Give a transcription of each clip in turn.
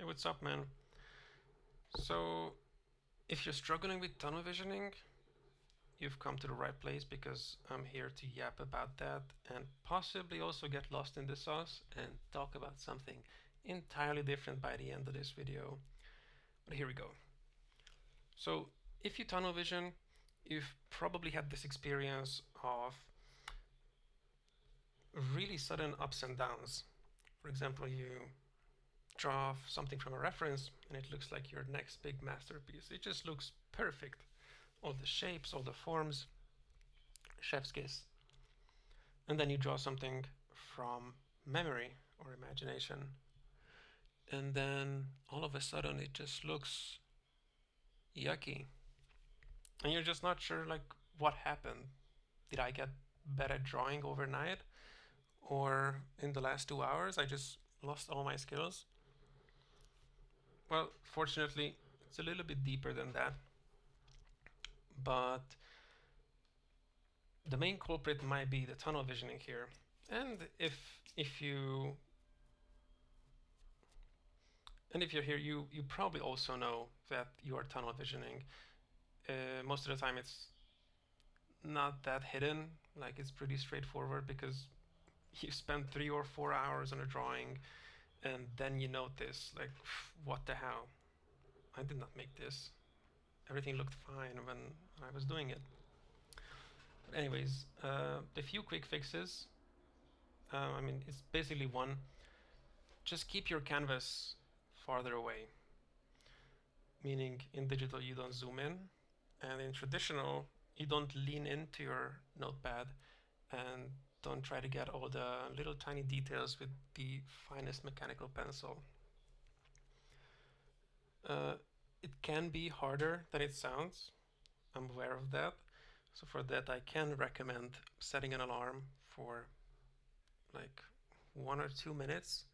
Hey, what's up, man? So, if you're struggling with tunnel visioning, you've come to the right place because I'm here to yap about that and possibly also get lost in the sauce and talk about something entirely different by the end of this video. But here we go. So, if you tunnel vision, you've probably had this experience of really sudden ups and downs. For example, you draw something from a reference and it looks like your next big masterpiece. It just looks perfect. All the shapes, all the forms, chef's kiss. And then you draw something from memory or imagination. And then all of a sudden it just looks yucky. And you're just not sure like what happened. Did I get better at drawing overnight? Or in the last 2 hours I just lost all my skills? Well, fortunately, it's a little bit deeper than that. But the main culprit might be the tunnel visioning here. And if you and if you're here, you probably also know that you are tunnel visioning. Most of the time, it's not that hidden. Like it's pretty straightforward because you spend 3 or 4 hours on a drawing, and then you notice like, what the hell? I did not make this. Everything looked fine when I was doing it. But anyways, the few quick fixes. I mean, it's basically one. Just keep your canvas farther away. Meaning, in digital, you don't zoom in, and in traditional, you don't lean into your notepad and don't try to get all the little tiny details with the finest mechanical pencil. Uh, it can be harder than it sounds. I'm aware of that. So for that, I can recommend setting an alarm for like 1 or 2 minutes.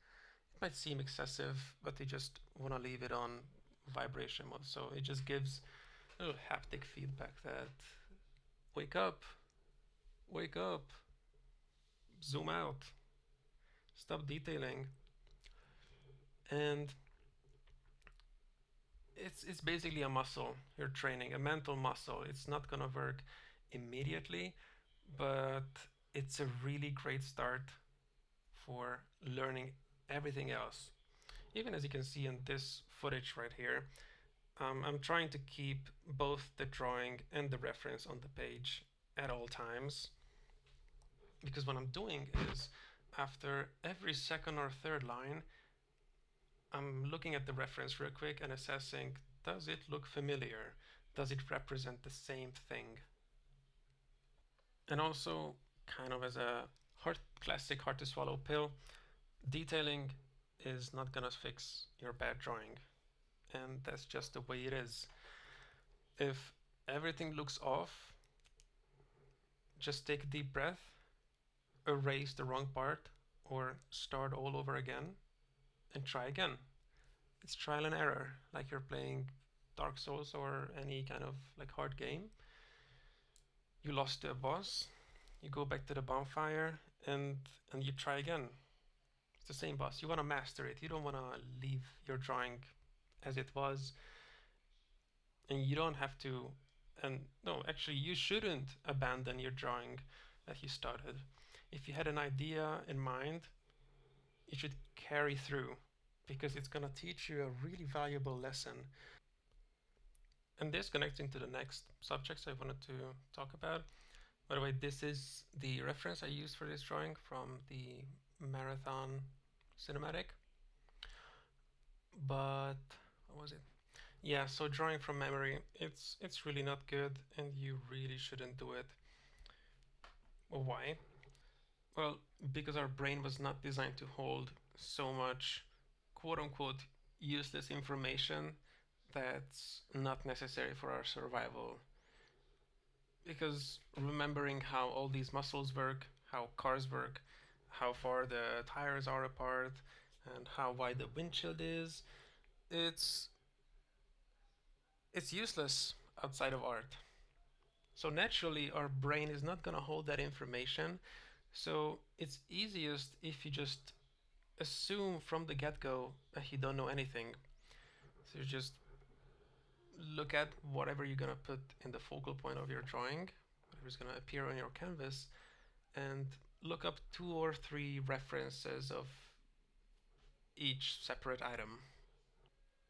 It might seem excessive, but you just want to leave it on vibration mode. So it just gives a little haptic feedback that wake up, wake up, zoom out, stop detailing. And it's basically a muscle you're training, a mental muscle. It's not gonna work immediately, but it's a really great start for learning everything else. Even as you can see in this footage right here, I'm trying to keep both the drawing and the reference on the page at all times because what I'm doing is after every second or third line, I'm looking at the reference real quick and assessing, does it look familiar? Does it represent the same thing? And also, kind of as a classic hard to swallow pill, detailing is not gonna fix your bad drawing. And that's just the way it is. If everything looks off, just take a deep breath, erase the wrong part, or start all over again and try again. It's trial and error, like you're playing Dark Souls or any kind of like hard game. You lost the boss, you go back to the bonfire and you try again. It's the same boss. You want to master it. You don't want to leave your drawing as it was, and you don't have to. And no, actually, you shouldn't abandon your drawing that you started. If you had an idea in mind, you should carry through because it's going to teach you a really valuable lesson. And this connects into the next subjects I wanted to talk about. By the way, this is the reference I used for this drawing from the Marathon cinematic. But what was it? Yeah, so drawing from memory, it's really not good, and you really shouldn't do it. Well, why? Well, because our brain was not designed to hold so much quote unquote useless information that's not necessary for our survival. Because remembering how all these muscles work, how cars work, how far the tires are apart, and how wide the windshield is, it's it's useless outside of art. So naturally, our brain is not gonna hold that information. So it's easiest if you just assume from the get-go that you don't know anything. So you just look at whatever you're gonna put in the focal point of your drawing, whatever's gonna appear on your canvas, and look up two or three references of each separate item.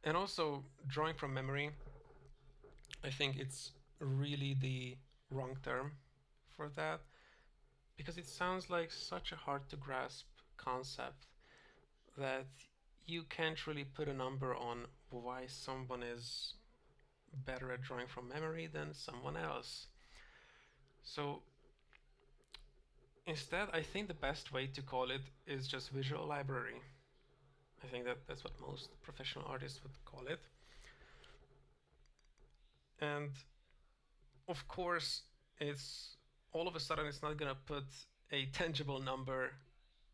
And also, drawing from memory, I think it's really the wrong term for that because it sounds like such a hard to grasp concept that you can't really put a number on why someone is better at drawing from memory than someone else. So instead, I think the best way to call it is just visual library. I think that that's what most professional artists would call it. And of course, it's all of a sudden it's not gonna put a tangible number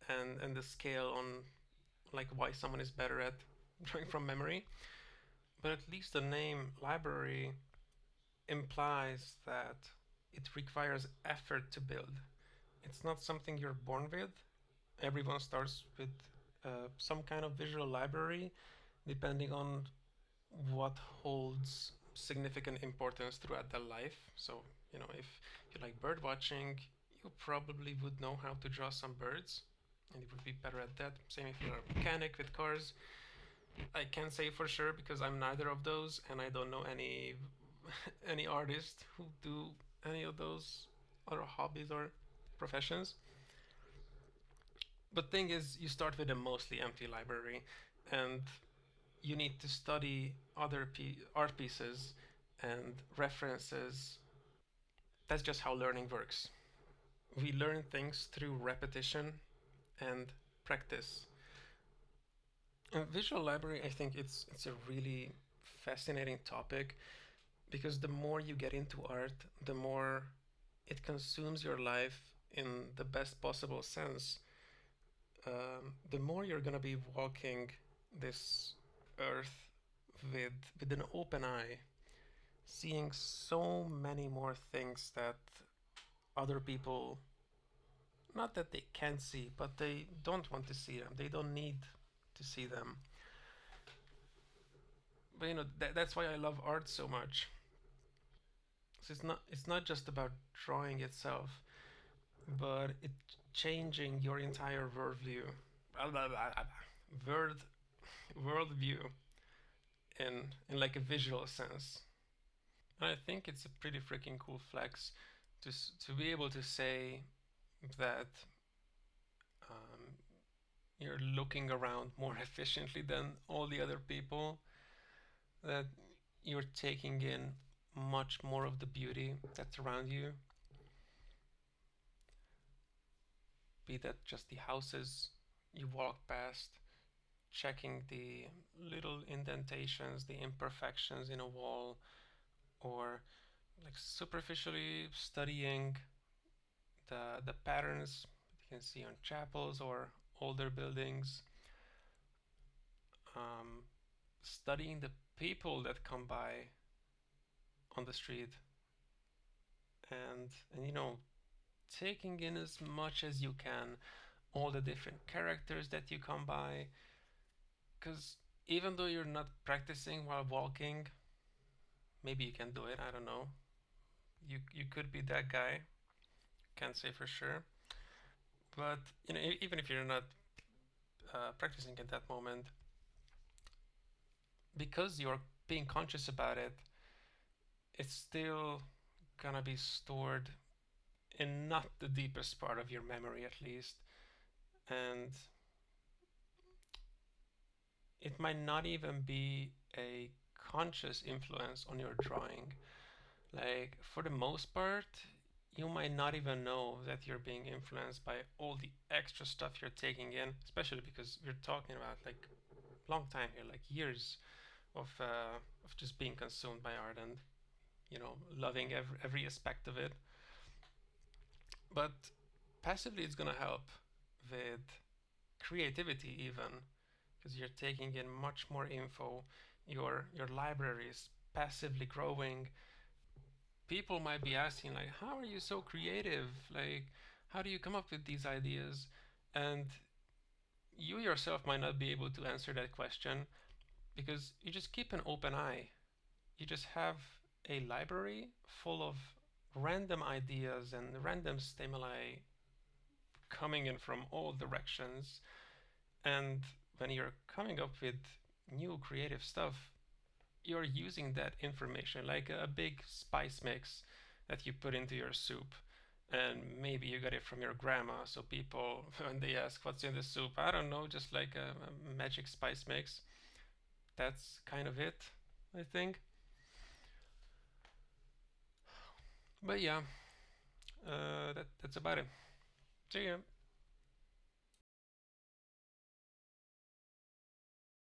and the scale on like why someone is better at drawing from memory, but at least the name library implies that it requires effort to build. It's not something you're born with. Everyone starts with some kind of visual library, depending on what holds significant importance throughout their life. So, if you like bird watching, you probably would know how to draw some birds, and you would be better at that. Same if you're a mechanic with cars. I can't say for sure because I'm neither of those, and I don't know any any artists who do any of those other hobbies or professions. But thing is, you start with a mostly empty library, and you need to study other art pieces and references. That's just how learning works. We learn things through repetition and practice. And visual library, I think it's a really fascinating topic because the more you get into art, the more it consumes your life in the best possible sense. The more you're gonna be walking this earth with an open eye, seeing so many more things that other people, not that they can't see, but they don't want to see them. They don't need to see them. But that's why I love art so much. So it's not just about drawing itself, but it's changing your entire worldview. World worldview in like a visual sense. And I think it's a pretty freaking cool flex to be able to say that um, you're looking around more efficiently than all the other people, that you're taking in much more of the beauty that's around you, be that just the houses you walk past, checking the little indentations, the imperfections in a wall, or like superficially studying the patterns you can see on chapels or older buildings, um, studying the people that come by on the street, and taking in as much as you can all the different characters that you come by, because even though you're not practicing while walking, maybe you can do it, I don't know, you could be that guy, can't say for sure, but even if you're not practicing at that moment, because you're being conscious about it, it's still gonna be stored in not the deepest part of your memory, at least. And it might not even be a conscious influence on your drawing. Like, for the most part, you might not even know that you're being influenced by all the extra stuff you're taking in, especially because we're talking about like long time here, like years of just being consumed by art and loving every aspect of it. But passively, it's gonna help with creativity even because you're taking in much more info. Your library is passively growing. People might be asking like, how are you so creative? Like, how do you come up with these ideas? And you yourself might not be able to answer that question because you just keep an open eye. You just have a library full of random ideas and random stimuli coming in from all directions. And when you're coming up with new creative stuff, you're using that information like a big spice mix that you put into your soup. And maybe you got it from your grandma. So people, when they ask what's in the soup, I don't know, just like a magic spice mix. That's kind of it, I think. But yeah, that's about it. See ya.